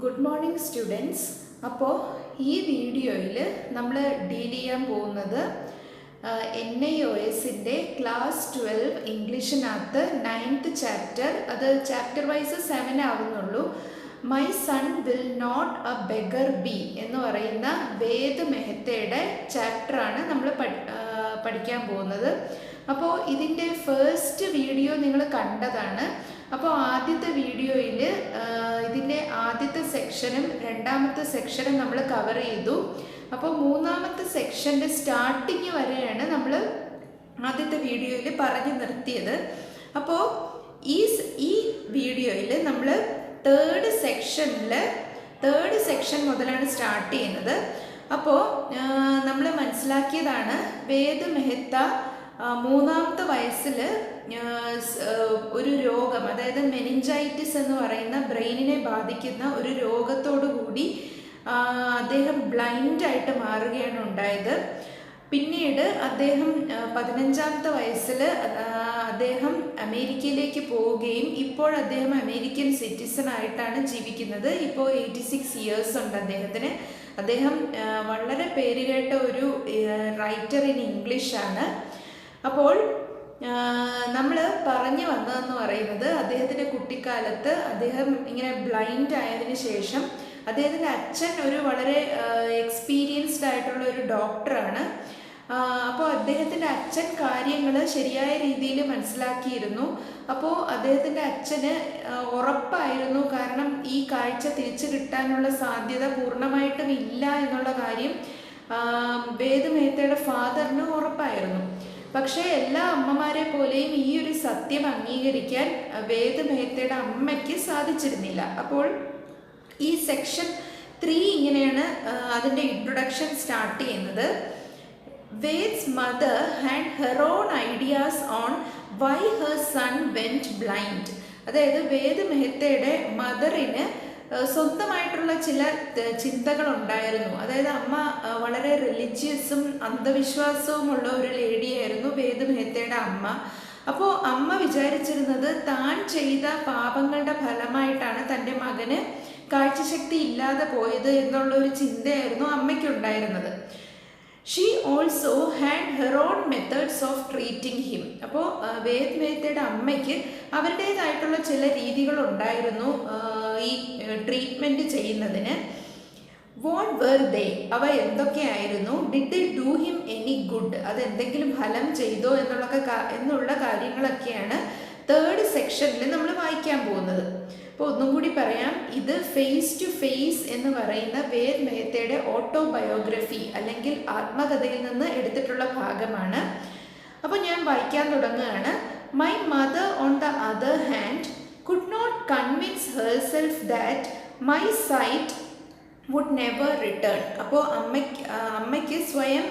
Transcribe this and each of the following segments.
Good morning students. അപ്പോൾ ഈ വീഡിയോയിൽ നമ്മൾ ഡീൽ ചെയ്യാൻ പോകുന്നത് NIOSൻ്റെ ക്ലാസ് 12 ഇംഗ്ലീഷിനകത്ത് 9th ചാപ്റ്റർ, അത് ചാപ്റ്റർ വൈസ് 7 ആവുന്നുള്ളൂ. My son will not a beggar be എന്ന് പറയുന്ന വേദ് മെഹത്തയുടെ ചാപ്റ്ററാണ് നമ്മൾ പഠിക്കാൻ പോകുന്നത്. അപ്പോൾ ഇതിൻ്റെ ഫസ്റ്റ് വീഡിയോ നിങ്ങൾ കണ്ടതാണ്. അപ്പോൾ ആദ്യത്തെ വീഡിയോയിൽ ഇതിൻ്റെ ആദ്യത്തെ സെക്ഷനും രണ്ടാമത്തെ സെക്ഷനും നമ്മൾ കവർ ചെയ്തു. അപ്പോൾ മൂന്നാമത്തെ സെക്ഷൻ്റെ സ്റ്റാർട്ടിങ് വരെയാണ് നമ്മൾ ആദ്യത്തെ വീഡിയോയിൽ പറഞ്ഞു നിർത്തിയത്. അപ്പോൾ ഈ വീഡിയോയിൽ നമ്മൾ തേർഡ് സെക്ഷൻ മുതലാണ് സ്റ്റാർട്ട് ചെയ്യുന്നത്. അപ്പോൾ നമ്മൾ മനസ്സിലാക്കിയതാണ് വേദ് മെഹത്ത 3ാമത്തെ വയസ്സിൽ ഒരു രോഗം, അതായത് മെനിഞ്ചൈറ്റിസ് എന്ന് പറയുന്ന ബ്രെയിനിനെ ബാധിക്കുന്ന ഒരു രോഗത്തോടു കൂടി അദ്ദേഹം ബ്ലൈൻഡായിട്ട് മാറുകയാണ് ഉണ്ടായത്. പിന്നീട് അദ്ദേഹം 15ാമത്തെ വയസ്സിൽ അദ്ദേഹം അമേരിക്കയിലേക്ക് പോവുകയും ഇപ്പോൾ അദ്ദേഹം അമേരിക്കൻ സിറ്റിസൺ ആയിട്ടാണ് ജീവിക്കുന്നത്. ഇപ്പോൾ 86 ഇയേഴ്സ് ഉണ്ട് അദ്ദേഹത്തിന്. അദ്ദേഹം വളരെ പേരുകേട്ട ഒരു റൈറ്റർ ഇൻ ഇംഗ്ലീഷാണ്. അപ്പോൾ നമ്മൾ പറഞ്ഞു വന്നതെന്ന് പറയുന്നത്, അദ്ദേഹത്തിൻ്റെ കുട്ടിക്കാലത്ത് അദ്ദേഹം ഇങ്ങനെ ബ്ലൈൻഡ് ആയതിനു ശേഷം അദ്ദേഹത്തിൻ്റെ അച്ഛൻ ഒരു വളരെ എക്സ്പീരിയൻസ്ഡ് ആയിട്ടുള്ള ഒരു ഡോക്ടറാണ്. അപ്പോൾ അദ്ദേഹത്തിൻ്റെ അച്ഛൻ കാര്യങ്ങൾ ശരിയായ രീതിയിൽ മനസ്സിലാക്കിയിരുന്നു. അപ്പോൾ അദ്ദേഹത്തിൻ്റെ അച്ഛന് ഉറപ്പായിരുന്നു, കാരണം ഈ കാഴ്ച തിരിച്ചു കിട്ടാനുള്ള സാധ്യത പൂർണ്ണമായിട്ടും ഇല്ല എന്നുള്ള കാര്യം വേദ് മെഹത്തയുടെ ഫാദറിന് ഉറപ്പായിരുന്നു. പക്ഷേ എല്ലാ അമ്മമാരെ പോലെയും ഈ ഒരു സത്യം അംഗീകരിക്കാൻ വേദ് മെഹത്തയുടെ അമ്മയ്ക്ക് സാധിച്ചിരുന്നില്ല. അപ്പോൾ ഈ സെക്ഷൻ 3 ഇങ്ങനെയാണ് അതിൻ്റെ ഇൻട്രൊഡക്ഷൻ സ്റ്റാർട്ട് ചെയ്യുന്നത്. Ved's mother had her own ideas on why her son went blind. അതായത് വേദ് മെഹത്തയുടെ മദറിന് സ്വന്തമായിട്ടുള്ള ചില ചിന്തകൾ ഉണ്ടായിരുന്നു. അതായത് അമ്മ വളരെ റിലീജിയസും അന്ധവിശ്വാസവുമുള്ള ഒരു ലേഡിയായിരുന്നു വേദ് മെഹത്തയുടെ അമ്മ. അപ്പോൾ അമ്മ വിചാരിച്ചിരുന്നത് താൻ ചെയ്ത പാപങ്ങളുടെ ഫലമായിട്ടാണ് തൻ്റെ മകന് കാഴ്ചശക്തി ഇല്ലാതെ പോയത് എന്നുള്ള ഒരു ചിന്തയായിരുന്നു അമ്മയ്ക്കുണ്ടായിരുന്നത്. She also had her own methods of treating him. അപ്പോൾ വേദ് മെഹത്തയുടെ അമ്മയ്ക്ക് അവരുടേതായിട്ടുള്ള ചില രീതികളുണ്ടായിരുന്നു ഈ ട്രീറ്റ്മെൻറ്റ് ചെയ്യുന്നതിന്. വാട്ട് വെർ ദേ, അവ എന്തൊക്കെയായിരുന്നു? Did they do him any good, അത് എന്തെങ്കിലും ഫലം ചെയ്തോ എന്നുള്ള കാര്യങ്ങളൊക്കെയാണ് തേർഡ് സെക്ഷനിൽ നമ്മൾ വായിക്കാൻ പോകുന്നത്. അപ്പോൾ ഒന്നും കൂടി പറയാം, ഇത് ഫേസ് ടു ഫേസ് എന്ന് പറയുന്ന വേദ് മെഹത്തയുടെ ഓട്ടോബയോഗ്രഫി അല്ലെങ്കിൽ ആത്മകഥയിൽ നിന്ന് എടുത്തിട്ടുള്ള ഭാഗമാണ്. അപ്പോൾ ഞാൻ വായിക്കാൻ തുടങ്ങുകയാണ്. My mother on the other hand could not convince herself that my sight would never return. അപ്പോൾ അമ്മയ്ക്ക് സ്വയം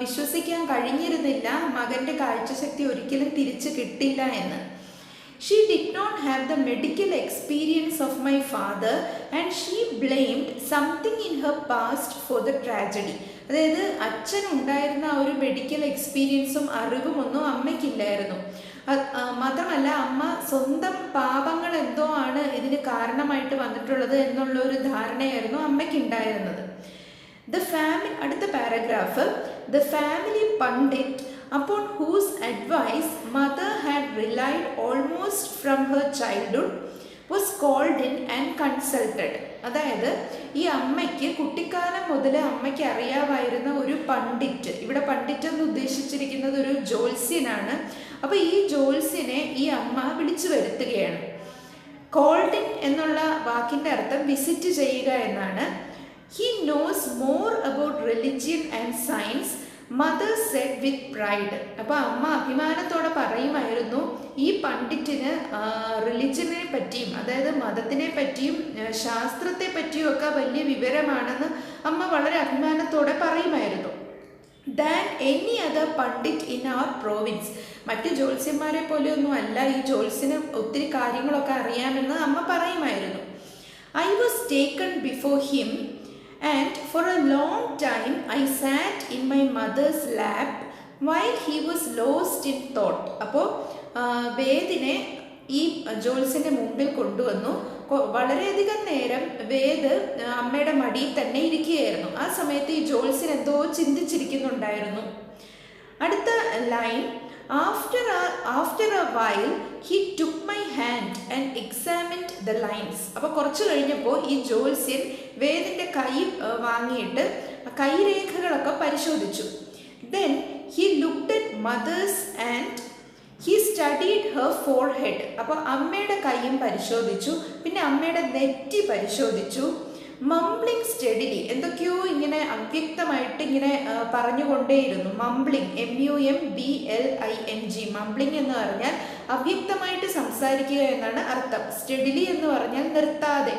വിശ്വസിക്കാൻ കഴിഞ്ഞിരുന്നില്ല മകൻ്റെ കാഴ്ചശക്തി ഒരിക്കലും തിരിച്ചു കിട്ടില്ല എന്ന്. She did not have the medical experience of my father and she blamed something in her past for the tragedy. അതായത് അച്ഛൻ ഉണ്ടായിരുന്ന ആ ഒരു മെഡിക്കൽ എക്സ്പീരിയൻസും അറിവും ഒന്നും അമ്മയ്ക്കില്ലായിരുന്നു. മാത്രമല്ല അമ്മ സ്വന്തം പാപങ്ങൾ എന്തോ ആണ് ഇതിന് കാരണമായിട്ട് വന്നിട്ടുള്ളത് എന്നുള്ള ഒരു ധാരണയായിരുന്നു അമ്മയ്ക്കുണ്ടായിരുന്നത്. അടുത്ത paragraph, the family pundit upon whose advice mother had relied almost from her childhood was called in and consulted. അതായത് ഈ അമ്മയ്ക്ക് കുട്ടിക്കാലം മുതൽ അമ്മയ്ക്ക് അറിയാമായിരുന്ന ഒരു പണ്ഡിറ്റ്, ഇവിടെ പണ്ഡിറ്റ് എന്ന് ഉദ്ദേശിച്ചിരിക്കുന്നത് ഒരു ജ്യോത്സ്യനാണ്. അപ്പോൾ ഈ ജ്യോത്സ്യനെ ഈ അമ്മ വിളിച്ചു വരുത്തുകയാണ്. കോൾഡ് ഇൻ എന്നുള്ള വാക്കിൻ്റെ അർത്ഥം വിസിറ്റ് ചെയ്യുക എന്നാണ്. He knows more about religion and science, mother said with pride. അപ്പോൾ അമ്മ അഭിമാനത്തോടെ പറയുമായിരുന്നു, ഈ പണ്ഡിറ്റിന് റിലിജനെ പറ്റിയും അതായത് മതത്തിനെ പറ്റിയും ശാസ്ത്രത്തെ പറ്റിയും ഒക്കെ വലിയ വിവരമാണെന്ന് അമ്മ വളരെ അഭിമാനത്തോടെ പറയുമായിരുന്നു. Than any other pundit in our province. മറ്റ് ജ്യോത്സ്യന്മാരെ പോലെയൊന്നും അല്ല ഈ ജ്യോത്സ്യന് ഒത്തിരി കാര്യങ്ങളൊക്കെ അറിയാമെന്ന് അമ്മ പറയുമായിരുന്നു. I was taken before him and for a long time I sat in my mother's lap while he was lost in thought. അപ്പോൾ വേദിനെ ഈ ജോൽസിൻ്റെ മുമ്പിൽ കൊണ്ടുവന്നു. വളരെയധികം നേരം വേദ് അമ്മയുടെ മടിയിൽ തന്നെ ഇരിക്കുകയായിരുന്നു. ആ സമയത്ത് ഈ ജോത്സ്യൻ എന്തോ ചിന്തിച്ചിരിക്കുന്നുണ്ടായിരുന്നു. അടുത്ത line, after A while he took my hand and examined the lines. അപ്പോൾ കുറച്ച് കഴിഞ്ഞപ്പോൾ ഈ ജോത്സ്യൻ വേദിൻ്റെ കൈ വാങ്ങിയിട്ട് കൈരേഖകളൊക്കെ പരിശോധിച്ചു. Then he looked at mother's and he studied her forehead. അപ്പോൾ അമ്മയുടെ കൈയും പരിശോധിച്ചു, പിന്നെ അമ്മയുടെ നെറ്റി പരിശോധിച്ചു. മംബ്ലിങ് സ്റ്റഡിലി, എന്തൊക്കെയോ ഇങ്ങനെ അവ്യക്തമായിട്ട് ഇങ്ങനെ പറഞ്ഞുകൊണ്ടേയിരുന്നു. മംബ്ലിങ്, MUMBLING, മംബ്ലിങ് എന്ന് പറഞ്ഞാൽ അവ്യക്തമായിട്ട് സംസാരിക്കുക എന്നാണ് അർത്ഥം. സ്റ്റഡിലി എന്ന് പറഞ്ഞാൽ നിർത്താതെ.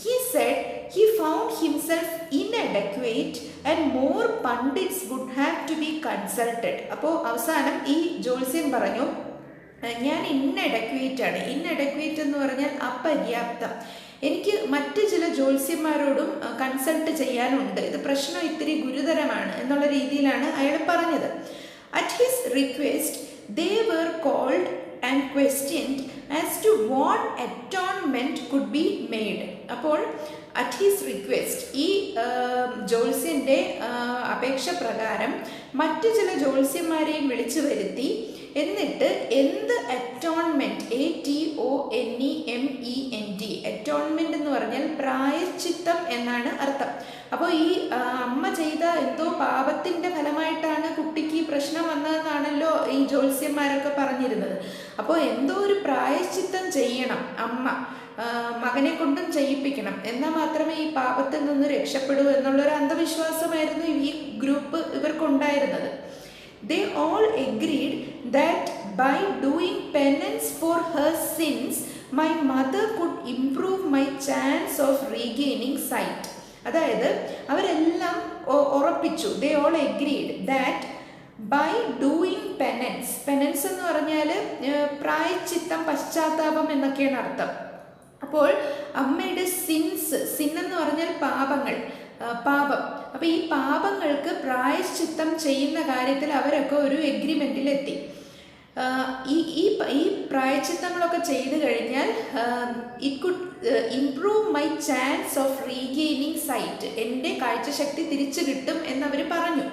He said he found himself inadequate and more pundits would have to be consulted. അപ്പോൾ അവസാനം ഈ ജോത്സ്യൻ പറഞ്ഞു, ഞാൻ ഇൻഅഡക്വേറ്റ് ആണ്. ഇൻഅഡക്വേറ്റ് എന്ന് പറഞ്ഞാൽ അപര്യാപ്തം. എനിക്ക് മറ്റ് ചില ജ്യോത്സ്യന്മാരോടും കൺസൾട്ട് ചെയ്യാനുണ്ട്. ഇത് പ്രശ്നം ഇത്തിരി ഗുരുതരമാണ് എന്നുള്ള രീതിയിലാണ് അയാൾ പറഞ്ഞത്. At his request they were called and questioned as to what atonement could be made. അപ്പോൾ അറ്റ് ഹിസ് റിക്വസ്റ്റ്, ഈ ജോത്സ്യൻ്റെ അപേക്ഷ പ്രകാരം മറ്റു ചില ജോത്സ്യന്മാരെയും വിളിച്ചു വരുത്തി. എന്നിട്ട് എന്ത് അറ്റോൺമെൻറ്റ്, ATONEMENT, അറ്റോൺമെൻറ്റ് എന്ന് പറഞ്ഞാൽ പ്രായശ്ചിത്തം എന്നാണ് അർത്ഥം. അപ്പോൾ ഈ അമ്മ ചെയ്ത എന്തോ പാപത്തിൻ്റെ ഫലമായിട്ടാണ് കുട്ടിക്ക് ഈ പ്രശ്നം വന്നതെന്നാണല്ലോ ഈ ജ്യോത്സ്യന്മാരൊക്കെ പറഞ്ഞിരുന്നത്. അപ്പോൾ എന്തോ ഒരു പ്രായശ്ചിത്തം ചെയ്യണം അമ്മ, മകനെ കൊണ്ടും ചെയ്യിപ്പിക്കണം, എന്നാൽ മാത്രമേ ഈ പാപത്തിൽ നിന്ന് രക്ഷപ്പെടൂ എന്നുള്ളൊരു അന്ധവിശ്വാസമായിരുന്നു ഈ group ഇവർക്കുണ്ടായിരുന്നത്. They all agreed that by doing penance for her sins, my mother could improve my chance of regaining sight. അതായത് അവരെല്ലാം ഉറപ്പിച്ചു, they all agreed that by doing penance, penance എന്ന് പറഞ്ഞാൽ പ്രായശ്ചിത്തം, പശ്ചാത്താപം എന്നൊക്കെയാണ് അർത്ഥം. അപ്പോൾ അമ്മയുടെ സിൻസ്, സിൻ എന്ന് പറഞ്ഞാൽ പാപങ്ങൾ, പാപം. അപ്പോൾ ഈ പാപങ്ങൾക്ക് പ്രായശ്ചിത്തം ചെയ്യുന്ന കാര്യത്തിൽ അവരൊക്കെ ഒരു എഗ്രിമെൻറ്റിലെത്തി. ഈ പ്രായശ്ചിത്തങ്ങളൊക്കെ ചെയ്തു കഴിഞ്ഞാൽ it could improve my chance of regaining sight, എൻ്റെ കാഴ്ചശക്തി തിരിച്ചു കിട്ടും എന്നവർ പറഞ്ഞു.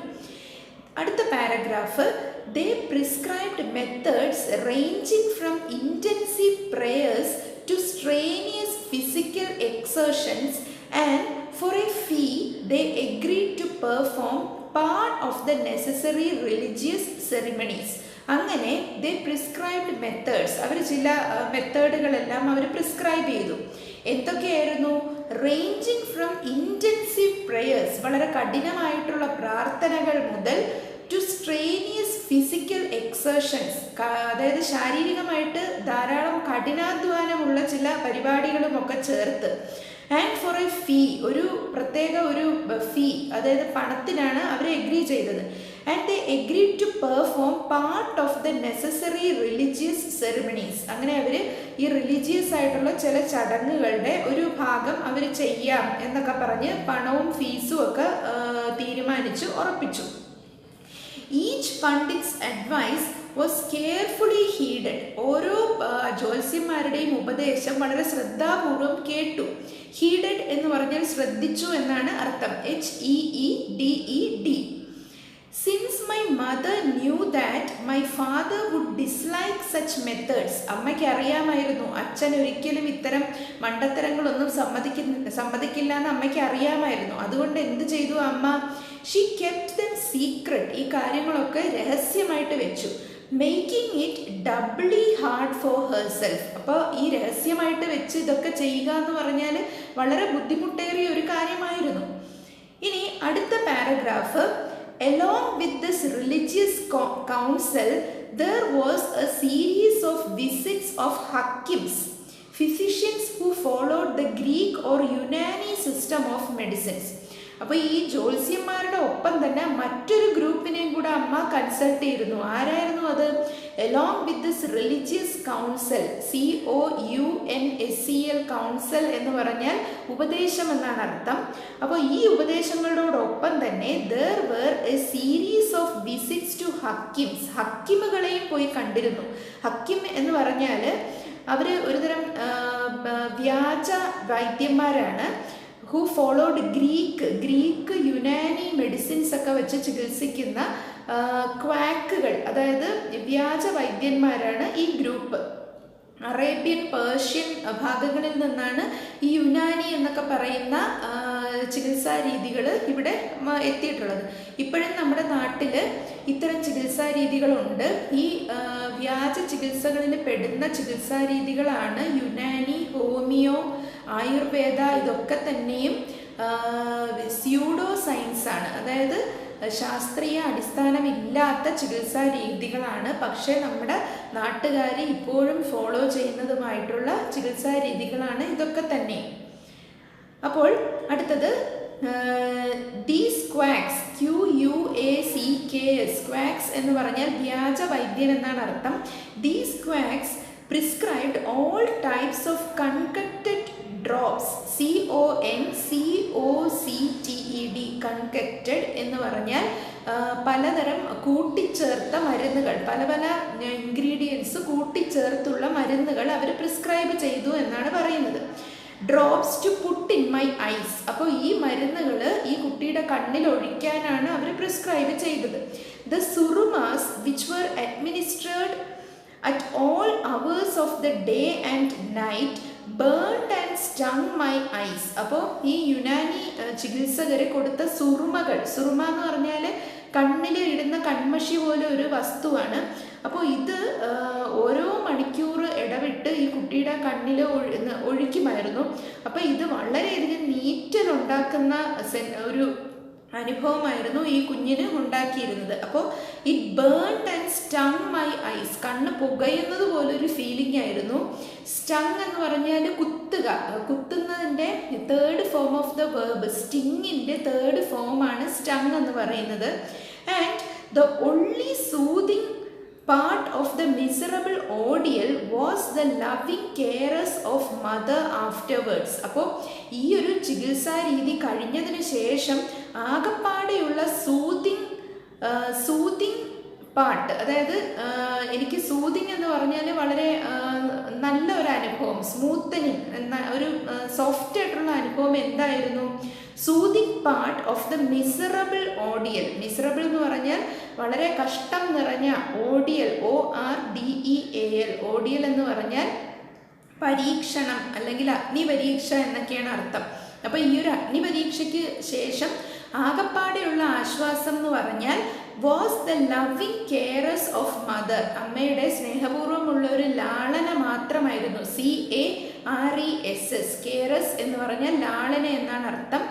അടുത്ത paragraph, they prescribed methods ranging from intensive prayers to strenuous physical exertions, and for a fee they agreed to perform part of the necessary religious ceremonies. അങ്ങനെ they prescribed methods, അവർ ചില മെത്തേഡുകളെല്ലാം അവർ prescribe ചെയ്തു. എന്തൊക്കെയായിരുന്നു? റേഞ്ചിങ് ഫ്രം ഇൻറ്റൻസീവ് പ്രേയേഴ്സ്, വളരെ കഠിനമായിട്ടുള്ള പ്രാർത്ഥനകൾ മുതൽ to സ്ട്രെയിനിയസ് physical എക്സേർഷൻസ്, അതായത് ശാരീരികമായിട്ട് ധാരാളം കഠിനാധ്വാനമുള്ള ചില പരിപാടികളുമൊക്കെ ചേർത്ത്. ആൻഡ് ഫോർ എ ഫീ, ഒരു പ്രത്യേക ഒരു ഫീ, അതായത് പണത്തിനാണ് അവർ എഗ്രി ചെയ്തത്. And they agree to perform part of the necessary religious ceremonies. അങ്ങനെ അവർ ഈ റിലീജിയസ് ആയിട്ടുള്ള ചില ചടങ്ങുകളുടെ ഒരു ഭാഗം അവർ ചെയ്യാം എന്നൊക്കെ പറഞ്ഞ് പണവും ഫീസും ഒക്കെ തീരുമാനിച്ചു, ഉറപ്പിച്ചു. Each pundit's advice was carefully heeded. ഓരോ ജ്യോത്സ്യന്മാരുടെയും ഉപദേശം വളരെ ശ്രദ്ധാപൂർവം കേട്ടു. ഹീഡഡ് എന്ന് പറഞ്ഞാൽ ശ്രദ്ധിച്ചു എന്നാണ് അർത്ഥം. HEEDED. Since my mother knew that my father would dislike such methods. അമ്മയ്ക്ക് അറിയാമായിരുന്നു അച്ഛൻ ഒരിക്കലും ഇത്തരം മണ്ടത്തരങ്ങളൊന്നും സമ്മതിക്കില്ല എന്ന് അമ്മയ്ക്ക് അറിയാമായിരുന്നു. അതുകൊണ്ട് എന്ത് ചെയ്തു അമ്മ? She kept dum secret. ഈ കാര്യങ്ങളൊക്കെ രഹസ്യമായിട്ട് വെച്ചു. Making it ഡബിളി hard for herself. അപ്പോൾ ഈ രഹസ്യമായിട്ട് വെച്ച് ഇതൊക്കെ ചെയ്യുക എന്ന് പറഞ്ഞാൽ വളരെ ബുദ്ധിമുട്ടേറിയ ഒരു കാര്യമായിരുന്നു. ഇനി അടുത്ത paragraph, along with this religious council there was a series of visits of hakims, physicians who followed the Greek or Unani system of medicines. അപ്പോൾ ഈ ജ്യോത്സ്യന്മാരുടെ ഒപ്പം തന്നെ മറ്റൊരു ഗ്രൂപ്പിനെയും കൂടെ അമ്മ കൺസൾട്ട് ചെയ്തിരുന്നു. ആരായിരുന്നു അത്? Along with this religious council, COUNSEL, council എന്ന് പറഞ്ഞാൽ ഉപദേശം എന്നാണ് അർത്ഥം. അപ്പോൾ ഈ ഉപദേശങ്ങളോടൊപ്പം തന്നെ there were a series of visits to hakims, ഹക്കിമുകളെയും പോയി കണ്ടിരുന്നു. ഹക്കിം എന്ന് പറഞ്ഞാൽ അവർ ഒരുതരം വ്യാജ വൈദ്യന്മാരാണ്. Who followed Greek Unani medicines ഒക്കെ വെച്ച് ചികിത്സിക്കുന്ന ക്വാക്കുകൾ, അതായത് വ്യാജ വൈദ്യന്മാരാണ് ഈ ഗ്രൂപ്പ്. അറേബ്യൻ, പേർഷ്യൻ ഭാഗങ്ങളിൽ നിന്നാണ് ഈ യുനാനി എന്നൊക്കെ പറയുന്ന ചികിത്സാ രീതികൾ ഇവിടെ എത്തിയിട്ടുള്ളത്. ഇപ്പോഴും നമ്മുടെ നാട്ടിൽ ഇത്തരം ചികിത്സാ രീതികളുണ്ട്. ഈ വ്യാജ ചികിത്സകളിൽ പെടുന്ന ചികിത്സാ രീതികളാണ് യുനാനി, ഹോമിയോ, ആയുർവേദ. ഇതൊക്കെ തന്നെയും സ്യൂഡോ സയൻസ് ആണ്, അതായത് ശാസ്ത്രീയ അടിസ്ഥാനമില്ലാത്ത ചികിത്സാ രീതികളാണ്. പക്ഷേ നമ്മുടെ നാട്ടുകാർ ഇപ്പോഴും ഫോളോ ചെയ്യുന്നതുമായിട്ടുള്ള ചികിത്സാ രീതികളാണ് ഇതൊക്കെ തന്നെ. അപ്പോൾ അടുത്തത് ദീസ് ക്വാക്സ്, QUACKS, ക്വാക്സ് എന്ന് പറഞ്ഞാൽ വ്യാജ വൈദ്യൻ എന്നാണ് അർത്ഥം. These quacks prescribed all types of concocted drops, CONCOCTED, concocted എന്ന് പറഞ്ഞാൽ പലതരം കൂട്ടിച്ചേർത്ത മരുന്നുകൾ, പല പല ഇൻഗ്രീഡിയൻസ് കൂട്ടിച്ചേർത്തുള്ള മരുന്നുകൾ അവർ പ്രിസ്ക്രൈബ് ചെയ്തു എന്നാണ് പറയുന്നത്. Drops to put in my eyes, അപ്പോൾ ഈ മരുന്നുകൾ ഈ കുട്ടിയുടെ കണ്ണിൽ ഒഴിക്കാനാണ് അവർ പ്രിസ്ക്രൈബ് ചെയ്തത്. The surmas which were administered at all hours of the day and night burned and stung my eyes. അപ്പോൾ ഈ യുനാനി ചികിത്സകരെ കൊടുത്ത സുറുമകൾ, സുറുമ എന്ന് പറഞ്ഞാൽ കണ്ണിൽ ഇടുന്ന കൺമഷി പോലെ ഒരു വസ്തുവാണ്. അപ്പോൾ ഇത് ഓരോ മണിക്കൂർ ഇടവിട്ട് ഈ കുട്ടിയുടെ കണ്ണിൽ ഒഴിക്കുമായിരുന്നു. അപ്പോൾ ഇത് വളരെയധികം നീറ്റലുണ്ടാക്കുന്ന ഒരു അനുഭവമായിരുന്നു ഈ കുഞ്ഞിന് ഉണ്ടാക്കിയിരുന്നത്. അപ്പോൾ it burned and stung my eyes, കണ്ണ് പുകയുന്നത് പോലൊരു ഫീലിംഗ് ആയിരുന്നു. സ്റ്റങ് എന്ന് പറഞ്ഞാൽ കുത്തുക, കുത്തുന്നതിൻ്റെ third form of the verb, സ്റ്റിങ്ങിൻ്റെ തേർഡ് ഫോമാണ് സ്റ്റങ് എന്ന് പറയുന്നത്. And the only soothing part of the miserable ordeal was the loving cares of mother afterwards. അപ്പോൾ ഈ ഒരു ചികിത്സാ രീതി കഴിഞ്ഞതിന് ശേഷം ആകപ്പാടെയുള്ള സൂതിങ് പാർട്ട്, അതായത് എനിക്ക് സൂതിങ് എന്ന് പറഞ്ഞാൽ വളരെ നല്ല ഒരു അനുഭവം, സ്മൂത്തനിങ്, ഒരു സോഫ്റ്റ് ആയിട്ടുള്ള അനുഭവം എന്തായിരുന്നു? Soothing part of the miserable ODL. Miserable എന്ന് പറഞ്ഞാൽ വളരെ കഷ്ടം നിറഞ്ഞ, ഓഡിയൽ, ORDEAL, ഓഡിയൽ എന്ന് പറഞ്ഞാൽ പരീക്ഷണം അല്ലെങ്കിൽ അഗ്നിപരീക്ഷ എന്നൊക്കെയാണ് അർത്ഥം. അപ്പോൾ ഈ ഒരു അഗ്നിപരീക്ഷയ്ക്ക് ശേഷം ആകപ്പാടെയുള്ള ആശ്വാസം എന്ന് പറഞ്ഞാൽ was the loving caresses of mother, അമ്മയുടെ സ്നേഹപൂർവ്വമുള്ള ഒരു ലാളന മാത്രമായിരുന്നു. CARES, കെയറസ് എന്ന് പറഞ്ഞാൽ ലാളന എന്നാണ് അർത്ഥം.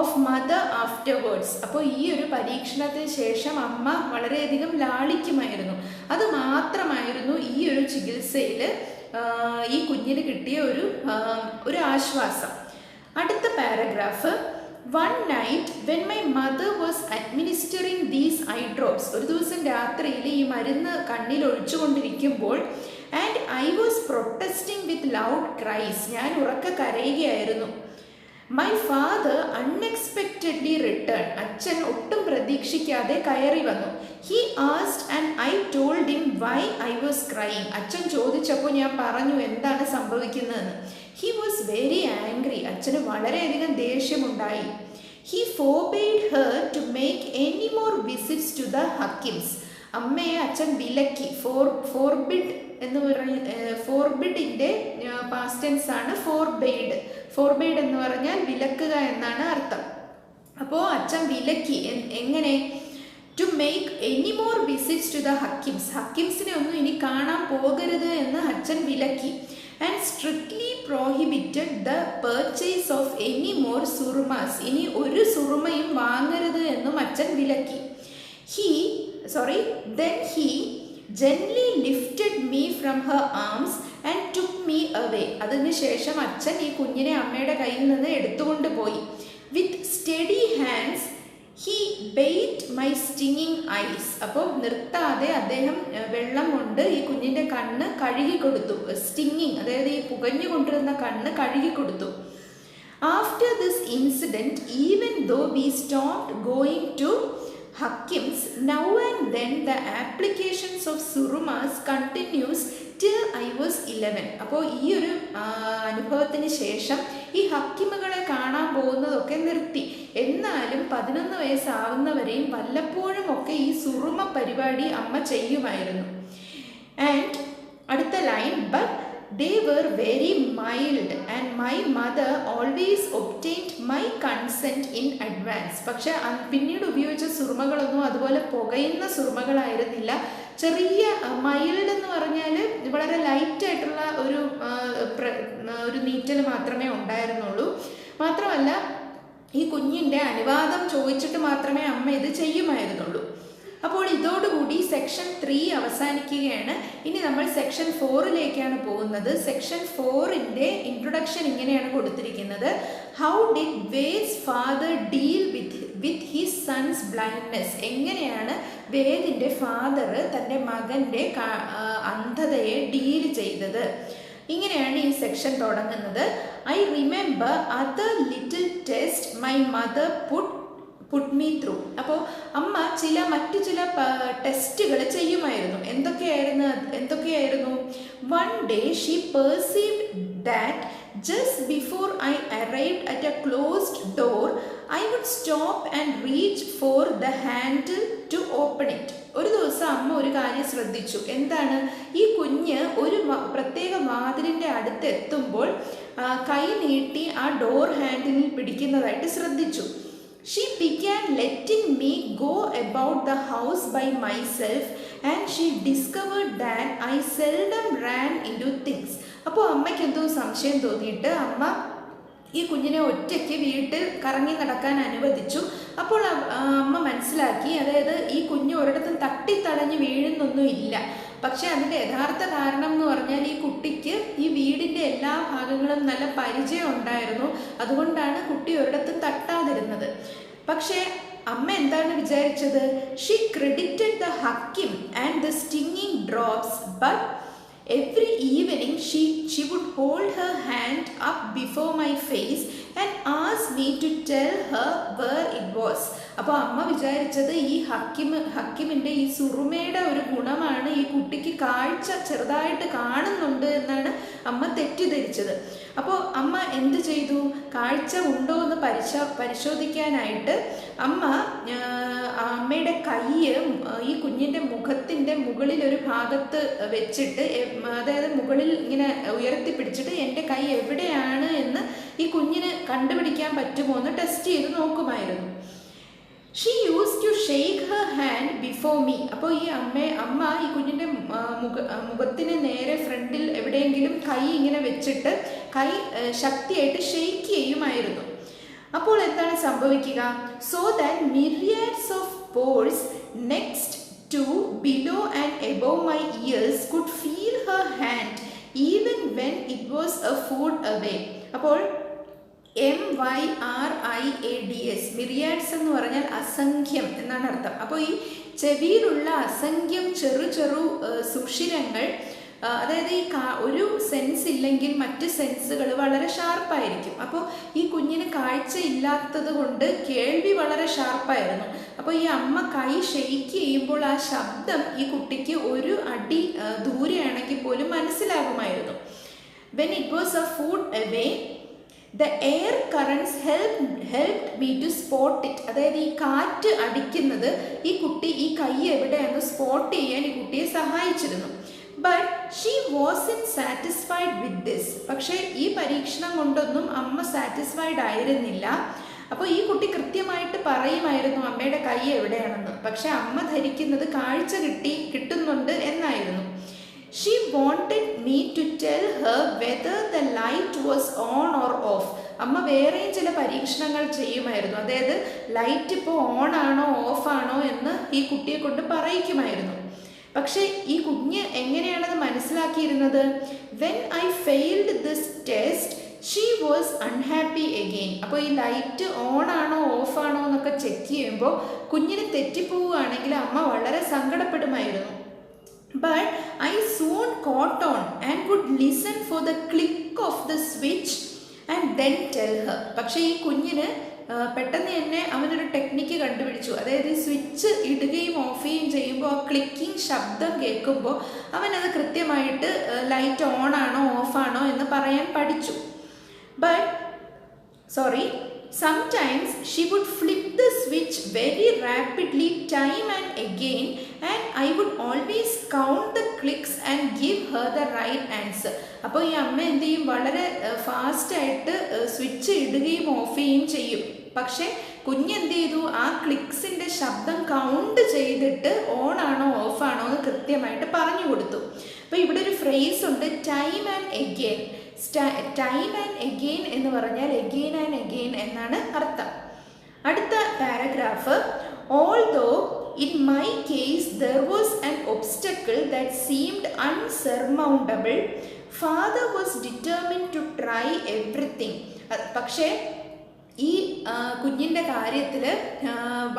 ഓഫ് മദർ ആഫ്റ്റർവേർഡ്സ്, അപ്പോൾ ഈ ഒരു പരീക്ഷണത്തിന് ശേഷം അമ്മ വളരെയധികം ലാളിക്കുമായിരുന്നു. അത് മാത്രമായിരുന്നു ഈ ഒരു ചികിത്സയിൽ ഈ കുഞ്ഞിന് കിട്ടിയ ഒരു ആശ്വാസം. അടുത്ത paragraph, One night when my mother was administering these eye drops, ഒരു ദിവസം രാത്രിയിൽ ഈ മരുന്ന് കണ്ണിൽ ഒഴിച്ചുകൊണ്ടിരിക്കുമ്പോൾ, and I was protesting with loud cries, ഞാൻ ഉറക്കെ കരയുകയായിരുന്നു. My father unexpectedly returned, അച്ഛൻ ഒട്ടും പ്രതീക്ഷിക്കാതെ കയറി വന്നു. He asked and I told him why I was crying, അച്ഛൻ ചോദിച്ചപ്പോൾ ഞാൻ പറഞ്ഞു എന്താണ് സംഭവിക്കുന്നതെന്ന്. He was very angry, അച്ഛന് വളരെയധികം ദേഷ്യമുണ്ടായി. He forbade her to make any more visits to the Hakims, അമ്മയെ അച്ഛൻ വിലക്കി. ഫോർബിഡ് എന്ന് പറയുന്ന, ഫോർബിഡിൻ്റെ പാസ്റ്റ് ടെൻസ് ആണ് ഫോർബെയ്ഡ്. ഫോർബെയ്ഡ് എന്ന് പറഞ്ഞാൽ വിലക്കുക എന്നാണ് അർത്ഥം. അപ്പോൾ അച്ഛൻ വിലക്കി. എങ്ങനെ? To make any more visits to the hakims, ഹക്കിംസിനെ ഒന്നും ഇനി കാണാൻ പോകരുത് എന്ന് അച്ഛൻ വിലക്കി. And strictly prohibited the purchase of any more surmas, ഇനി ഒരു സുറുമയും വാങ്ങരുത് എന്നും അച്ഛൻ വിലക്കി. Then he gently lifted me from her arms and took me away. അതിനുശേഷം അച്ഛൻ ഈ കുഞ്ഞിനെ അമ്മയുടെ കയ്യിൽ നിന്ന് എടുത്തുകൊണ്ട് പോയി. With steady hands he bathed my stinging eyes. അപ്പോൾ നിർത്താതെ അദ്ദേഹം വെള്ളം കൊണ്ട് ഈ കുഞ്ഞിൻ്റെ കണ്ണ് കഴുകി കൊടുത്തു. സ്റ്റിങ്ങിങ്, അതായത് ഈ പുകഞ്ഞു കൊണ്ടിരുന്ന കണ്ണ് കഴുകി കൊടുത്തു. After this incident, even though we stopped going to Hakims, now and then the applications of surumas continues till I was 11. അപ്പോൾ ഈ ഒരു അനുഭവത്തിന് ശേഷം ഈ ഹക്കിമുകളെ കാണാൻ പോകുന്നതൊക്കെ നിർത്തി. എന്നാലും 11 വയസ്സാവുന്നവരെയും വല്ലപ്പോഴും ഒക്കെ ഈ സുറുമ പരിപാടി അമ്മ ചെയ്യുമായിരുന്നു. ആൻഡ് അടുത്ത line, but they were very mild and my mother always obtained my consent in advance. പക്ഷെ പിന്നീട് ഉപയോഗിച്ച സുറുമകളൊന്നും അതുപോലെ പുകയുന്ന സുറുമകളായിരുന്നില്ല. ചെറിയ മൈൽഡ് എന്ന് പറഞ്ഞാൽ വളരെ ലൈറ്റ് ആയിട്ടുള്ള ഒരു നീറ്റൽ മാത്രമേ ഉണ്ടായിരുന്നുള്ളൂ. മാത്രമല്ല ഈ കുഞ്ഞിൻ്റെ അനുവാദം ചോദിച്ചിട്ട് മാത്രമേ അമ്മ ഇത് ചെയ്യുമായിരുന്നുള്ളൂ. അപ്പോൾ ഇതോടുകൂടി സെക്ഷൻ 3 അവസാനിക്കുകയാണ്. ഇനി നമ്മൾ സെക്ഷൻ 4ലേക്കാണ് പോകുന്നത്. സെക്ഷൻ 4ൻ്റെ ഇൻട്രൊഡക്ഷൻ ഇങ്ങനെയാണ് കൊടുത്തിരിക്കുന്നത്. How did Ved's father deal with his son's blindness. എങ്ങനെയാണ് വേദിൻ്റെ ഫാദർ തൻ്റെ മകൻ്റെ അന്ധതയെ ഡീൽ ചെയ്തത്. ഇങ്ങനെയാണ് ഈ സെക്ഷൻ തുടങ്ങുന്നത്. I remember other little test my mother puttu me through. അപ്പോൾ അമ്മ മറ്റു ചില ടെസ്റ്റുകൾ ചെയ്യുമായിരുന്നു. എന്തൊക്കെയായിരുന്നു? One day she perceived that just before I arrived at a closed door, I would stop and reach for the handle to open it. ഒരു ദിവസം അമ്മ ഒരു കാര്യം ശ്രദ്ധിച്ചു. എന്താണ്? ഈ കുഞ്ഞ് ഒരു പ്രത്യേക വാതിലിൻ്റെ അടുത്ത് എത്തുമ്പോൾ കൈ നീട്ടി ആ ഡോർ ഹാൻഡിലിൽ പിടിക്കുന്നതായിട്ട് ശ്രദ്ധിച്ചു. She began letting me go about the house by myself and she discovered that I seldom ran into things. അപ്പോൾ അമ്മയ്ക്ക് എന്തോ സംശയം തോന്നിയിട്ട് അമ്മ ഈ കുഞ്ഞിനെ ഒറ്റയ്ക്ക് വീട്ടിൽ കറങ്ങി നടക്കാൻ അനുവദിച്ചു. അപ്പോൾ അമ്മ മനസ്സിലാക്കി, അതായത് ഈ കുഞ്ഞ് ഒരിടത്തും തട്ടിത്തടഞ്ഞ് വീഴുന്നൊന്നും ഇല്ല. പക്ഷെ അതിൻ്റെ യഥാർത്ഥ കാരണം എന്ന് പറഞ്ഞാൽ ഈ കുട്ടിക്ക് ഈ വീടിൻ്റെ എല്ലാ ഭാഗങ്ങളും നല്ല പരിചയം ഉണ്ടായിരുന്നു. അതുകൊണ്ടാണ് കുട്ടി ഒരിടത്തും തട്ടാതിരുന്നത്. പക്ഷേ അമ്മ എന്താണ് വിചാരിച്ചത്? She credited the hakim and the stinging drops, but every evening she would hold her hand up before my face and ask me to tell her where it was. അപ്പോൾ അമ്മ വിചാരിച്ചത് ഈ ഹക്കിമിൻ്റെ ഈ സുറുമയുടെ ഒരു ഗുണമാണ്, ഈ കുട്ടിക്ക് കാഴ്ച ചെറുതായിട്ട് കാണുന്നുണ്ട് എന്നാണ് അമ്മ തെറ്റിദ്ധരിച്ചത്. അപ്പോൾ അമ്മ എന്ത് ചെയ്തു? കാഴ്ച ഉണ്ടോ എന്ന് പരിശോധിക്കാനായിട്ട് അമ്മയുടെ കൈ ഈ കുഞ്ഞിൻ്റെ മുഖത്തിൻ്റെ മുകളിൽ ഒരു ഭാഗത്ത് വെച്ചിട്ട്, അതായത് മുകളിൽ ഇങ്ങനെ ഉയർത്തിപ്പിടിച്ചിട്ട് എൻ്റെ കൈ എവിടെയാണ് എന്ന് ഈ കുഞ്ഞിന് കണ്ടുപിടിക്കാൻ പറ്റുമോ എന്ന് ടെസ്റ്റ് ചെയ്ത് നോക്കുമായിരുന്നു. She use to shake her hand before me. അപ്പോൾ ഈ അമ്മ ഈ കുഞ്ഞിൻ്റെ മുഖത്തിന് നേരെ ഫ്രണ്ടിൽ എവിടെയെങ്കിലും കൈ ഇങ്ങനെ വെച്ചിട്ട് കൈ ശക്തിയായിട്ട് ഷെയ്ക്ക് ചെയ്യുമായിരുന്നു. അപ്പോൾ എന്താണ് സംഭവിക്കുക? So that myriads of pores next to, below and above my ears could feel her hand even when it was a foot away. അപ്പോൾ MYRIADS, മിറിയാഡ്സ് എന്ന് പറഞ്ഞാൽ അസംഖ്യം എന്നാണ് അർത്ഥം. അപ്പോൾ ഈ ചെവിയിലുള്ള അസംഖ്യം ചെറു സുഷിരങ്ങൾ, അതായത് ഈ ഒരു സെൻസ് ഇല്ലെങ്കിൽ മറ്റ് സെൻസുകൾ വളരെ ഷാർപ്പായിരിക്കും. അപ്പോൾ ഈ കുഞ്ഞിന് കാഴ്ച ഇല്ലാത്തത് കൊണ്ട് കേൾവി വളരെ ഷാർപ്പായിരുന്നു. അപ്പോൾ ഈ അമ്മ കൈ ഷെയ്ക്ക് ചെയ്യുമ്പോൾ ആ ശബ്ദം ഈ കുട്ടിക്ക് ഒരു അടി ദൂരെയാണെങ്കിൽ പോലും മനസ്സിലാകുമായിരുന്നു. When it was a foot away, the air currents helped me to spot it. അതായത് ഈ കാറ്റ് അടിക്കുന്നത് ഈ കുട്ടി ഈ കൈ എവിടെയെന്ന് സ്പോട്ട് ചെയ്യാൻ ഈ കുട്ടിയെ സഹായിച്ചിരുന്നു. But she wasn't satisfied with this. പക്ഷേ ഈ പരീക്ഷണം കൊണ്ടൊന്നും അമ്മ സാറ്റിസ്ഫൈഡ് ആയിരുന്നില്ല. അപ്പോൾ ഈ കുട്ടി കൃത്യമായിട്ട് പറയുമായിരുന്നു അമ്മയുടെ കൈ എവിടെയാണെന്ന്. പക്ഷെ അമ്മ ധരിക്കുന്നത് കാഴ്ച കിട്ടുന്നുണ്ട് എന്നായിരുന്നു. She wanted me to tell her whether the light was on or off. അമ്മ വേറെയും ചില പരീക്ഷണങ്ങൾ ചെയ്യുമായിരുന്നു. അതായത് ലൈറ്റ് ഇപ്പോൾ ഓൺ ആണോ ഓഫ് ആണോ എന്ന് ഈ കുട്ടിയെ കൊണ്ട് പറയിക്കുമായിരുന്നു. പക്ഷേ ഈ കുഞ്ഞ് എങ്ങനെയാണത് മനസ്സിലാക്കിയിരുന്നത്? When I failed this test she was unhappy again. അപ്പോൾ ഈ ലൈറ്റ് ഓൺ ആണോ ഓഫ് ആണോ എന്നൊക്കെ ചെക്ക് ചെയ്യുമ്പോൾ കുഞ്ഞിന് തെറ്റിപ്പോവുകയാണെങ്കിൽ അമ്മ വളരെ സങ്കടപ്പെടുമായിരുന്നു. But I soon caught on and would listen for the click of the switch and then tell her. പക്ഷേ ഈ കുഞ്ഞിന് പെട്ടെന്ന് തന്നെ അവനൊരു ടെക്നിക്ക് കണ്ടുപിടിച്ചു. അതായത് സ്വിച്ച് ഇടുകയും ഓഫ് ചെയ്യുകയും ചെയ്യുമ്പോൾ ആ ക്ലിക്കിംഗ് ശബ്ദം കേൾക്കുമ്പോൾ അവനത് കൃത്യമായിട്ട് ലൈറ്റ് ഓൺ ആണോ ഓഫാണോ എന്ന് പറയാൻ പഠിച്ചു. Sometimes she would flip the switch very rapidly time and again, and I would always count the clicks and give her the right answer. അപ്പോൾ ഈ അമ്മ എന്ത് ചെയ്യും, വളരെ ഫാസ്റ്റായിട്ട് സ്വിച്ച് ഇടുകയും ഓഫ് ചെയ്യുകയും ചെയ്യും. പക്ഷേ കുഞ്ഞെന്ത് ചെയ്തു, ആ ക്ലിക്സിൻ്റെ ശബ്ദം കൗണ്ട് ചെയ്തിട്ട് ഓൺ ആണോ ഓഫ് ആണോ എന്ന് കൃത്യമായിട്ട് പറഞ്ഞു കൊടുത്തു. അപ്പോൾ ഇവിടെ ഒരു ഫ്രേസ് ഉണ്ട്, time and again. Time and again എന്ന് പറഞ്ഞാൽ എഗെയിൻ ആൻഡ് എഗെയിൻ എന്നാണ് അർത്ഥം. അടുത്ത paragraph, although in my case there was an obstacle that seemed unsurmountable, father was determined to try everything. പക്ഷേ ഈ കുഞ്ഞിൻ്റെ കാര്യത്തിൽ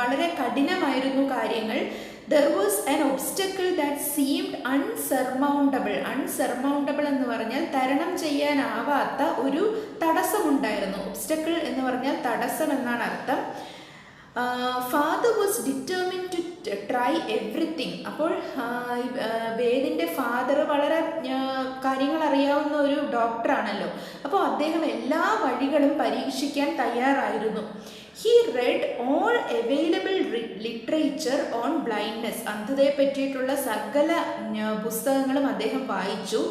വളരെ കഠിനമായിരുന്നു കാര്യങ്ങൾ. There was an obstacle that seemed unsurmountable. Unsurmountable എന്ന് പറഞ്ഞാൽ തരണം ചെയ്യാനാവാത്ത ഒരു തടസ്സമുണ്ടായിരുന്നു. obstacle എന്ന് പറഞ്ഞാൽ തടസ്സം എന്നാണ് അർത്ഥം. Father was determined to try everything. അപ്പോൾ വേദിൻ്റെ ഫാദർ വളരെ കാര്യങ്ങൾ അറിയാവുന്ന ഒരു ഡോക്ടറാണല്ലോ. അപ്പോൾ അദ്ദേഹം എല്ലാ വഴികളും പരീക്ഷിക്കാൻ തയ്യാറായിരുന്നു. He read all available literature on blindness. അന്ധതയെ പറ്റിയിട്ടുള്ള സകല പുസ്തകങ്ങളും അദ്ദേഹം വായിച്ചു.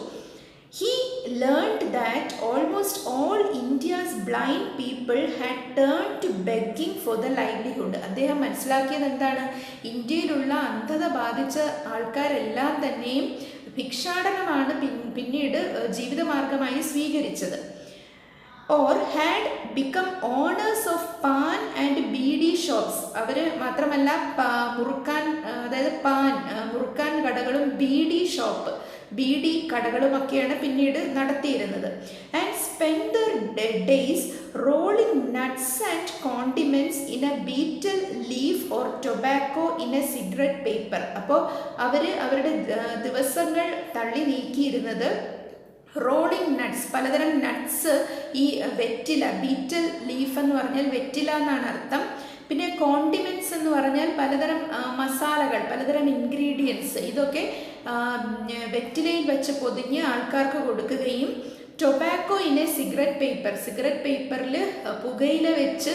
He learned that almost all India's blind people had turned to begging for the livelihood. അദ്ദേഹം മനസ്സിലാക്കിയത് എന്താണ്, ഇന്ത്യയിലുള്ള അന്ധത ബാധിച്ച ആൾക്കാരെല്ലാം തന്നെയും ഭിക്ഷാടനമാണ് പിന്നീട് ജീവിതമാർഗമായി സ്വീകരിച്ചത്. or had become owners of pan and beedi shops. അവർ മാത്രമല്ല മുറുക്കാൻ, അതായത് മുറുക്കാൻ കടകളും ബീഡി ഷോപ്പ്, ബീഡി കടകളുമൊക്കെയാണ് പിന്നീട് നടത്തിയിരുന്നത്. And spend their days rolling nuts and condiments in a betel leaf or tobacco in a cigarette paper. അപ്പോൾ അവർ അവരുടെ ദിവസങ്ങൾ തള്ളി നീക്കിയിരുന്നത് റോളിംഗ് നട്ട്സ്, പലതരം നട്ട്സ്, ഈ വെറ്റില, ബീറ്റൽ ലീഫ് എന്ന് പറഞ്ഞാൽ വെറ്റില എന്നാണ് അർത്ഥം. പിന്നെ കോണ്ടിമെൻറ്റ്സ് എന്ന് പറഞ്ഞാൽ പലതരം മസാലകൾ, പലതരം ഇൻഗ്രീഡിയൻസ്, ഇതൊക്കെ വെറ്റിലയിൽ വെച്ച് പൊതിഞ്ഞ് ആൾക്കാർക്ക് കൊടുക്കുകയും tobacco in a cigarette paper, cigarette പേപ്പറിൽ പുകയില വെച്ച്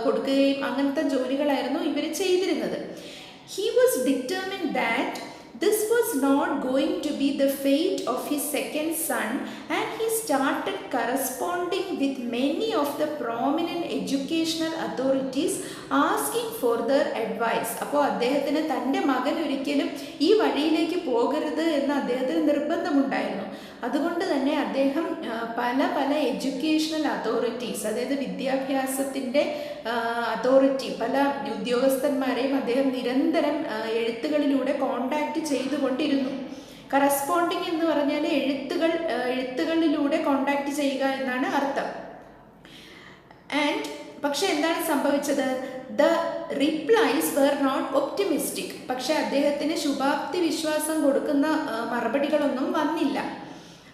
കൊടുക്കുകയും അങ്ങനത്തെ ജോലികളായിരുന്നു ഇവർ ചെയ്തിരുന്നത്. He was determined that this was not going to be the fate of his second son, and he started corresponding with many of the prominent educational authorities asking for their advice. അപ്പോൾ അദ്ദേഹത്തിന് തൻ്റെ മകൻ ഒരിക്കലും ഈ വഴിയിലേക്ക് പോകരുത് എന്ന് അദ്ദേഹത്തിന് നിർബന്ധമുണ്ടായിരുന്നു. അതുകൊണ്ട് തന്നെ അദ്ദേഹം പല പല എഡ്യൂക്കേഷണൽ അതോറിറ്റീസ്, അതായത് വിദ്യാഭ്യാസത്തിൻ്റെ അതോറിറ്റി, പല ഉദ്യോഗസ്ഥന്മാരെയും അദ്ദേഹം നിരന്തരം എഴുത്തുകളിലൂടെ കോണ്ടാക്ട് ചെയ്തുകൊണ്ടിരുന്നു. കറസ്പോണ്ടിങ് എന്ന് പറഞ്ഞാൽ എഴുത്തുകളിലൂടെ കോണ്ടാക്ട് ചെയ്യുക എന്നാണ് അർത്ഥം. പക്ഷെ എന്താണ് സംഭവിച്ചത്? The replies were not optimistic. പക്ഷെ അദ്ദേഹത്തിന് ശുഭാപ്തി വിശ്വാസം കൊടുക്കുന്ന മറുപടികളൊന്നും വന്നില്ല.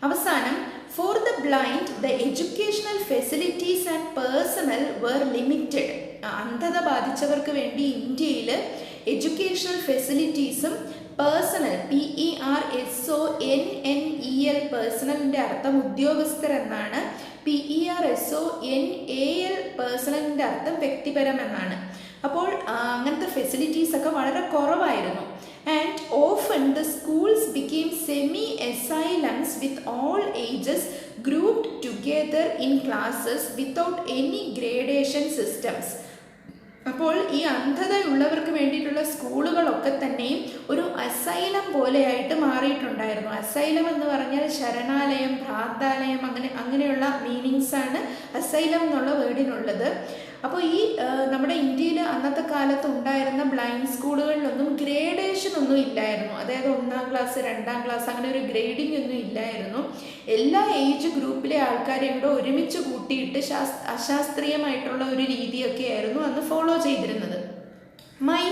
അവസാനം, for the blind the educational facilities and personnel were limited. അന്ധത ബാധിച്ചവർക്ക് വേണ്ടി ഇന്ത്യയിൽ എഡ്യൂക്കേഷണൽ ഫെസിലിറ്റീസും പേഴ്സണൽ, PERSONNEL, പേഴ്സണലിൻ്റെ അർത്ഥം ഉദ്യോഗസ്ഥർ എന്നാണ്. PERSONAL, പേഴ്സണലിൻ്റെ അർത്ഥം വ്യക്തിപരം എന്നാണ്. അപ്പോൾ അങ്ങനത്തെ ഫെസിലിറ്റീസ് ഒക്കെ വളരെ കുറവായിരുന്നു. And often the schools became semi asylums with all ages grouped together in classes without any gradation systems. അപ്പോൾ ഈ അന്ധതയുള്ളവർക്ക് വേണ്ടിയിട്ടുള്ള സ്കൂളുകളൊക്കെ തന്നെയും ഒരു അസൈലം പോലെയായിട്ട് മാറിയിട്ടുണ്ടായിരുന്നു. അസൈലം എന്ന് പറഞ്ഞാൽ ശരണാലയം, ഭ്രാന്താലയം, അങ്ങനെയുള്ള മീനിങ്സാണ് അസൈലം എന്നുള്ള വേർഡിനുള്ളത്. അപ്പോൾ ഈ നമ്മുടെ ഇന്ത്യയിൽ അന്നത്തെ കാലത്ത് ഉണ്ടായിരുന്ന ബ്ലൈൻഡ് സ്കൂളുകളിലൊന്നും ഗ്രേഡേഷൻ ഒന്നും ഇല്ലായിരുന്നു. അതായത് 1ാം ക്ലാസ് 2ാം ക്ലാസ് അങ്ങനെ ഒരു ഗ്രേഡിംഗ് ഒന്നും ഇല്ലായിരുന്നു. എല്ലാ ഏജ് ഗ്രൂപ്പിലെ ആൾക്കാരെയും കൂടെ ഒരുമിച്ച് കൂട്ടിയിട്ട് അശാസ്ത്രീയമായിട്ടുള്ള ഒരു രീതിയൊക്കെ ആയിരുന്നു അന്ന് ഫോളോ ചെയ്തിരുന്നത്. My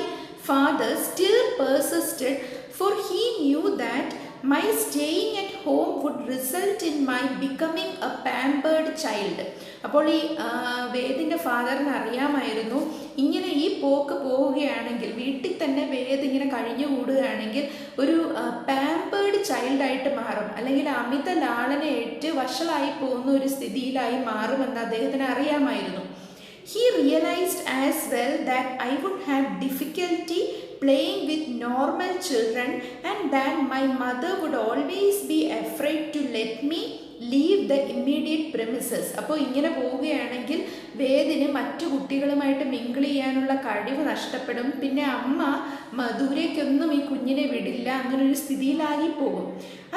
father still പെർസിസ്റ്റഡ്, for he knew that my staying at home would result in my becoming a pampered child. അപ്പോൾ ഈ വേദിൻ്റെ ഫാദറിന് അറിയാമായിരുന്നു ഇങ്ങനെ ഈ പോക്ക് പോവുകയാണെങ്കിൽ, വീട്ടിൽ തന്നെ വേദ് ഇങ്ങനെ കഴിഞ്ഞുകൂടുകയാണെങ്കിൽ ഒരു പാമ്പേർഡ് ചൈൽഡായിട്ട് മാറും, അല്ലെങ്കിൽ അമിത ലാളനയേറ്റ് വഷളായി പോകുന്ന ഒരു സ്ഥിതിയിലായി മാറുമെന്ന് അദ്ദേഹത്തിന് അറിയാമായിരുന്നു. He realized as well that I would have difficulty playing with normal children and that my mother would always be afraid to let me leave the immediate premises. അപ്പോൾ ഇങ്ങനെ പോവുകയാണെങ്കിൽ വേദിന് മറ്റു കുട്ടികളുമായിട്ട് മിങ്കിൾ ചെയ്യാനുള്ള കഴിവ് നഷ്ടപ്പെടും. പിന്നെ അമ്മ ദൂരേക്കൊന്നും ഈ കുഞ്ഞിനെ വിടില്ല, അങ്ങനൊരു സ്ഥിതിയിലായി പോകും.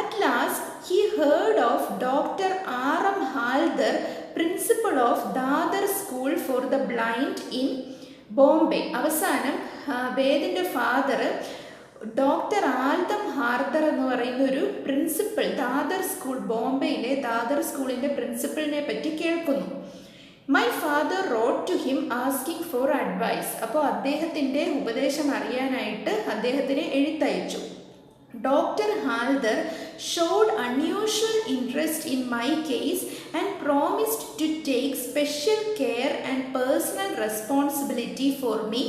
At last he heard of Dr. R.M. Haldar, principal of Dadar School for the Blind in Bombay. അവസാനം വേദിൻ്റെ ഫാദർ ഡോക്ടർ ആൽദം ഹാർദർ എന്ന് പറയുന്ന ഒരു പ്രിൻസിപ്പൽ, ദാദർ സ്കൂൾ, ബോംബെയിലെ ദാദർ സ്കൂളിൻ്റെ പ്രിൻസിപ്പലിനെ പറ്റി കേൾക്കുന്നു. My father wrote to him asking for advice. അപ്പോൾ അദ്ദേഹത്തിൻ്റെ ഉപദേശം അറിയാനായിട്ട് അദ്ദേഹത്തിന് എഴുത്തയച്ചു. Dr. Haldar showed unusual interest in my case and promised to take special care and personal responsibility for me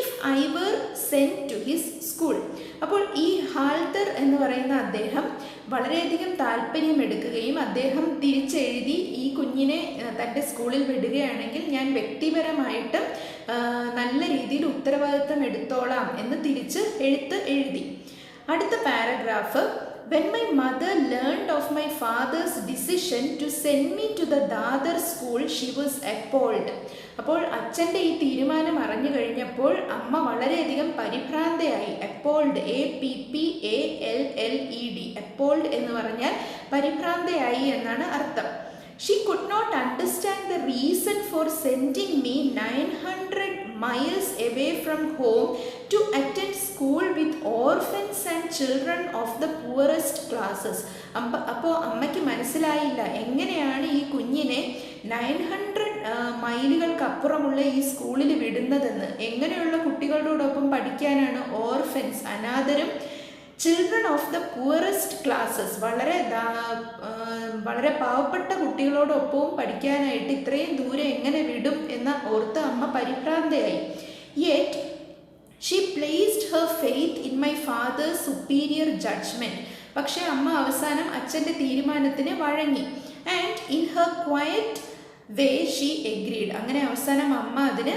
if I were sent to his school. അപ്പോൾ ഈ ഹാൽദർ എന്ന് പറയുന്ന അദ്ദേഹം വളരെയധികം താല്പര്യമെടുക്കുകയും അദ്ദേഹം തിരിച്ചെഴുതി ഈ കുഞ്ഞിനെ തൻ്റെ സ്കൂളിൽ വിടുകയാണെങ്കിൽ ഞാൻ വ്യക്തിപരമായിട്ട് നല്ല രീതിയിൽ ഉത്തരവാദിത്തം എടുത്തോളാം എന്ന് തിരിച്ച് എഴുതി. അടുത്ത paragraph, when my mother learned of my father's decision to send me to the Dadar school, she was appalled. അപ്പോൾ അച്ഛൻ്റെ ഈ തീരുമാനം അറിഞ്ഞു കഴിഞ്ഞപ്പോൾ അമ്മ വളരെയധികം പരിഭ്രാന്തയായി. appalled, APPALLED, appalled എന്ന് പറഞ്ഞാൽ പരിഭ്രാന്തയായി എന്നാണ് അർത്ഥം. She could not understand the reason for sending me 900 miles away from home to attend school with orphans and children of the poorest classes. അപ്പോൾ അമ്മയ്ക്ക് മനസ്സിലായില്ല എങ്ങനെയാണ് ഈ കുഞ്ഞിനെ 900 മൈലുകൾക്കപ്പുറമുള്ള ഈ സ്കൂളിൽ വിടുന്നതെന്ന്. എങ്ങനെയുള്ള കുട്ടികളോടൊപ്പം പഠിക്കാനാണ്? ഓർഫൻസ്, അനാഥരും, children of the poorest classes, വളരെ പാവപ്പെട്ട കുട്ടികളോടൊപ്പവും പഠിക്കാനായിട്ട് ഇത്രയും ദൂരെ എങ്ങനെ വിടും എന്ന് ഓർത്ത് അമ്മ പരിഭ്രാന്തയായി. Yet she placed her faith in my father's superior judgment. പക്ഷേ അമ്മ അവസാനം അച്ഛൻ്റെ തീരുമാനത്തിന് വഴങ്ങി. And in her quiet way she agreed. അങ്ങനെ അവസാനം അമ്മ അതിന്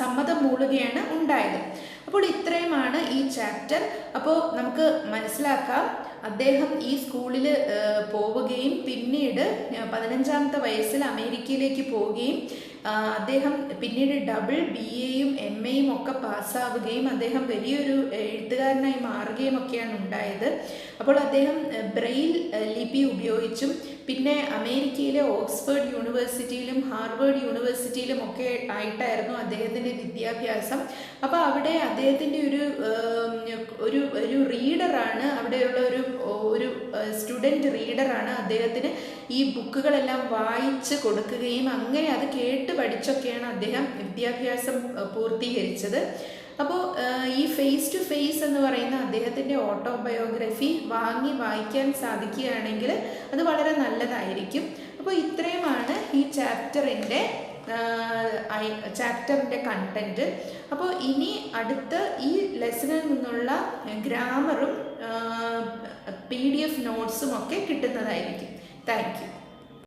സമ്മതം മൂളുകയാണ് ഉണ്ടായത്. അപ്പോൾ ഇത്രയുമാണ് ഈ ചാപ്റ്റർ. അപ്പോൾ നമുക്ക് മനസ്സിലാക്കാം, അദ്ദേഹം ഈ സ്കൂളിൽ പോവുകയും പിന്നീട് 15-ാമത്തെ വയസ്സിൽ അമേരിക്കയിലേക്ക് പോവുകയും അദ്ദേഹം പിന്നീട് ഡബിൾ BAയും MAയും ഒക്കെ പാസ്സാവുകയും അദ്ദേഹം വലിയൊരു എഴുത്തുകാരനായി മാറുകയും ഒക്കെയാണ് ഉണ്ടായത്. അപ്പോൾ അദ്ദേഹം ബ്രെയിൽ ലിപി ഉപയോഗിച്ചും പിന്നെ അമേരിക്കയിലെ ഓക്സ്ഫോർഡ് യൂണിവേഴ്സിറ്റിയിലും ഹാർവേഡ് യൂണിവേഴ്സിറ്റിയിലും ഒക്കെ ആയിട്ടായിരുന്നു അദ്ദേഹത്തിൻ്റെ വിദ്യാഭ്യാസം. അപ്പോൾ അവിടെ അദ്ദേഹത്തിൻ്റെ ഒരു റീഡറാണ്, അവിടെയുള്ള ഒരു സ്റ്റുഡൻറ്റ് റീഡറാണ് അദ്ദേഹത്തിന് ഈ ബുക്കുകളെല്ലാം വായിച്ച് കൊടുക്കുകയും അങ്ങനെ അത് കേട്ട് പഠിച്ചൊക്കെയാണ് അദ്ദേഹം വിദ്യാഭ്യാസം പൂർത്തീകരിച്ചത്. അപ്പോൾ ഈ ഫേസ് ടു ഫേസ് എന്ന് പറയുന്ന അദ്ദേഹത്തിൻ്റെ ഓട്ടോബയോഗ്രഫി വായിക്കാൻ സാധിക്കുകയാണെങ്കിൽ അത് വളരെ നല്ലതായിരിക്കും. അപ്പോൾ ഇത്രയുമാണ് ഈ ചാപ്റ്ററിൻ്റെ കണ്ടൻറ്റ്. അപ്പോൾ ഇനി അടുത്ത ഈ ലെസണിൽ നിന്നുള്ള ഗ്രാമറും PDF നോട്ട്സും ഒക്കെ കിട്ടുന്നതായിരിക്കും. Thank you.